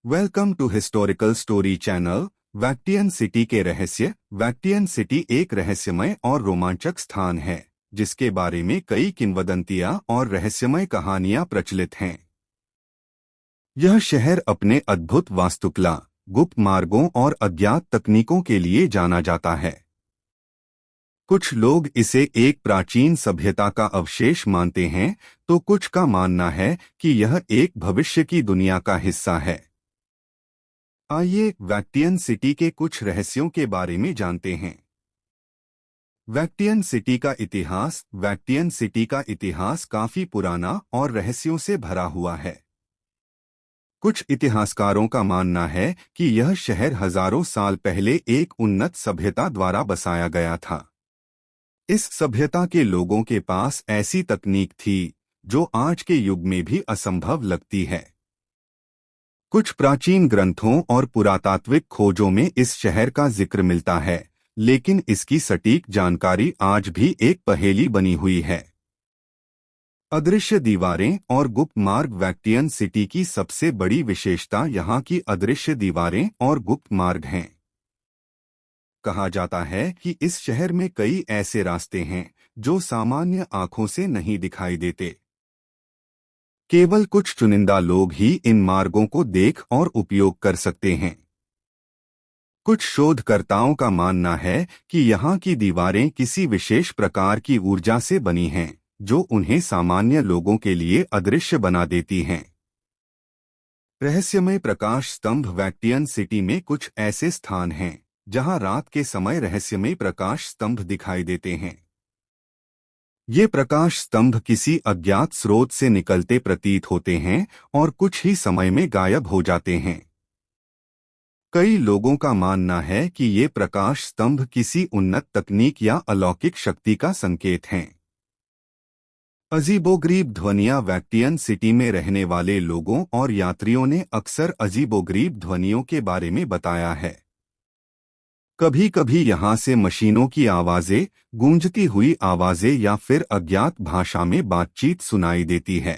Welcome to historical story channel. वैक्टियन city के रहस्य। वैक्टियन सिटी एक रहस्यमय और रोमांचक स्थान है जिसके बारे में कई किंवदंतियां और रहस्यमय कहानियां प्रचलित हैं। यह शहर अपने अद्भुत वास्तुकला, गुप्त मार्गों और अज्ञात तकनीकों के लिए जाना जाता है। कुछ लोग इसे एक प्राचीन सभ्यता का अवशेष मानते हैं, तो कुछ का मानना है कि यह एक भविष्य की दुनिया का हिस्सा है। आइए वैक्टियन सिटी के कुछ रहस्यों के बारे में जानते हैं। वैक्टियन सिटी का इतिहास। वैक्टियन सिटी का इतिहास काफी पुराना और रहस्यों से भरा हुआ है। कुछ इतिहासकारों का मानना है कि यह शहर हजारों साल पहले एक उन्नत सभ्यता द्वारा बसाया गया था। इस सभ्यता के लोगों के पास ऐसी तकनीक थी जो आज के युग में भी असंभव लगती है। कुछ प्राचीन ग्रंथों और पुरातात्विक खोजों में इस शहर का जिक्र मिलता है, लेकिन इसकी सटीक जानकारी आज भी एक पहेली बनी हुई है। अदृश्य दीवारें और गुप्त मार्ग। वैक्टियन सिटी की सबसे बड़ी विशेषता यहाँ की अदृश्य दीवारें और गुप्त मार्ग हैं। कहा जाता है कि इस शहर में कई ऐसे रास्ते हैं जो सामान्य आंखों से नहीं दिखाई देते। केवल कुछ चुनिंदा लोग ही इन मार्गों को देख और उपयोग कर सकते हैं। कुछ शोधकर्ताओं का मानना है कि यहाँ की दीवारें किसी विशेष प्रकार की ऊर्जा से बनी हैं, जो उन्हें सामान्य लोगों के लिए अदृश्य बना देती हैं। रहस्यमय प्रकाश स्तंभ। वैक्टियन सिटी में कुछ ऐसे स्थान हैं जहाँ रात के समय रहस्यमय प्रकाश स्तंभ दिखाई देते हैं। ये प्रकाश स्तंभ किसी अज्ञात स्रोत से निकलते प्रतीत होते हैं और कुछ ही समय में गायब हो जाते हैं। कई लोगों का मानना है कि ये प्रकाश स्तंभ किसी उन्नत तकनीक या अलौकिक शक्ति का संकेत हैं। अजीबोगरीब ध्वनियां। वैक्टियन सिटी में रहने वाले लोगों और यात्रियों ने अक्सर अजीबोगरीब ध्वनियों के बारे में बताया है। कभी कभी यहाँ से मशीनों की आवाजें, गूंजती हुई आवाजें या फिर अज्ञात भाषा में बातचीत सुनाई देती है।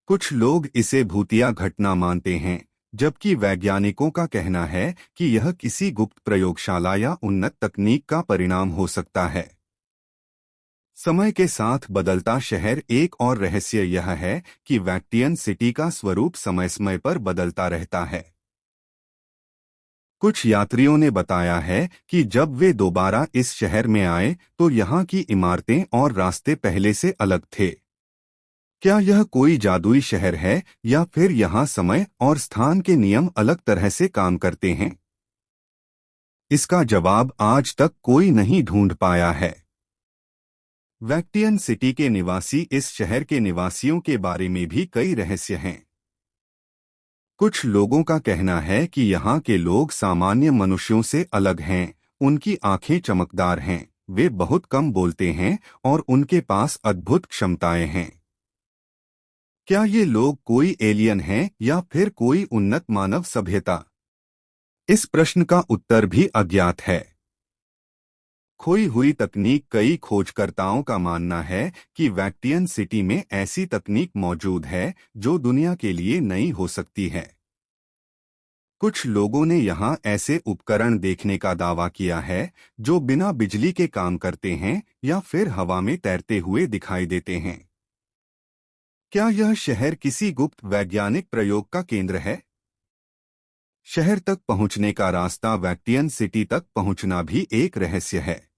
कुछ लोग इसे भूतिया घटना मानते हैं, जबकि वैज्ञानिकों का कहना है कि यह किसी गुप्त प्रयोगशाला या उन्नत तकनीक का परिणाम हो सकता है। समय के साथ बदलता शहर। एक और रहस्य यह है कि वैक्टियन सिटी का स्वरूप समय समय पर बदलता रहता है। कुछ यात्रियों ने बताया है कि जब वे दोबारा इस शहर में आए तो यहाँ की इमारतें और रास्ते पहले से अलग थे। क्या यह कोई जादुई शहर है या फिर यहाँ समय और स्थान के नियम अलग तरह से काम करते हैं? इसका जवाब आज तक कोई नहीं ढूंढ पाया है। वैक्टियन सिटी के निवासी। इस शहर के निवासियों के बारे में भी कई रहस्य हैं। कुछ लोगों का कहना है कि यहाँ के लोग सामान्य मनुष्यों से अलग हैं। उनकी आंखें चमकदार हैं, वे बहुत कम बोलते हैं और उनके पास अद्भुत क्षमताएं हैं। क्या ये लोग कोई एलियन हैं या फिर कोई उन्नत मानव सभ्यता? इस प्रश्न का उत्तर भी अज्ञात है। खोई हुई तकनीक। कई खोजकर्ताओं का मानना है कि वैक्टियन सिटी में ऐसी तकनीक मौजूद है जो दुनिया के लिए नई हो सकती है। कुछ लोगों ने यहाँ ऐसे उपकरण देखने का दावा किया है जो बिना बिजली के काम करते हैं या फिर हवा में तैरते हुए दिखाई देते हैं। क्या यह शहर किसी गुप्त वैज्ञानिक प्रयोग का केंद्र है? शहर तक पहुंचने का रास्ता। वैक्टियन सिटी तक पहुंचना भी एक रहस्य है।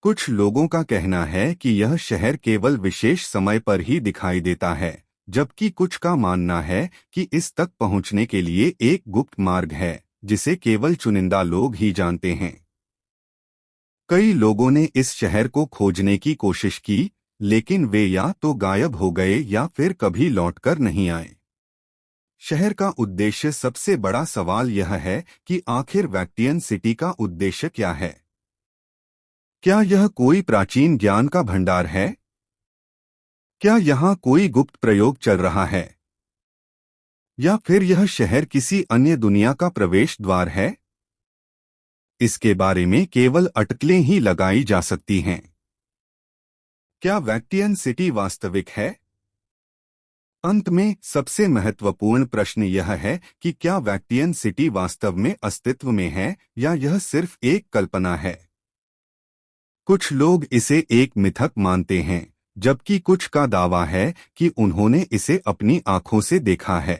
कुछ लोगों का कहना है कि यह शहर केवल विशेष समय पर ही दिखाई देता है, जबकि कुछ का मानना है कि इस तक पहुंचने के लिए एक गुप्त मार्ग है जिसे केवल चुनिंदा लोग ही जानते हैं। कई लोगों ने इस शहर को खोजने की कोशिश की, लेकिन वे या तो गायब हो गए या फिर कभी लौटकर नहीं आए। शहर का उद्देश्य। सबसे बड़ा सवाल यह है कि आखिर वैक्टियन सिटी का उद्देश्य क्या है? क्या यह कोई प्राचीन ज्ञान का भंडार है? क्या यहाँ कोई गुप्त प्रयोग चल रहा है? या फिर यह शहर किसी अन्य दुनिया का प्रवेश द्वार है? इसके बारे में केवल अटकलें ही लगाई जा सकती हैं। क्या वैक्टियन सिटी वास्तविक है? अंत में सबसे महत्वपूर्ण प्रश्न यह है कि क्या वैटिकन सिटी वास्तव में अस्तित्व में है या यह सिर्फ एक कल्पना है। कुछ लोग इसे एक मिथक मानते हैं, जबकि कुछ का दावा है कि उन्होंने इसे अपनी आंखों से देखा है।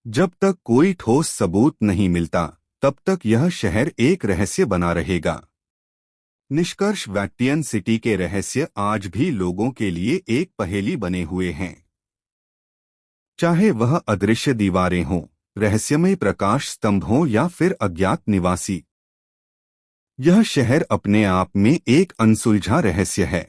जब तक कोई ठोस सबूत नहीं मिलता, तब तक यह शहर एक रहस्य बना रहेगा। निष्कर्ष, वैटिकन सिटी के रहस्य आज भी लोगों के लिए एक पहेली बने हुए हैं। चाहे वह अदृश्य दीवारें हों, रहस्यमय प्रकाश स्तंभ हों या फिर अज्ञात निवासी, यह शहर अपने आप में एक अनसुलझा रहस्य है।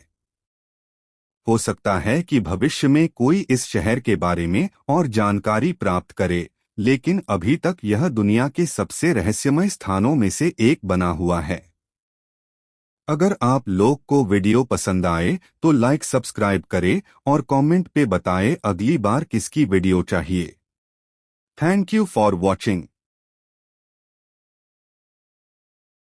हो सकता है कि भविष्य में कोई इस शहर के बारे में और जानकारी प्राप्त करे, लेकिन अभी तक यह दुनिया के सबसे रहस्यमय स्थानों में से एक बना हुआ है। अगर आप लोग को वीडियो पसंद आए तो लाइक सब्सक्राइब करें और कमेंट पे बताएं अगली बार किसकी वीडियो चाहिए। Thank you for watching.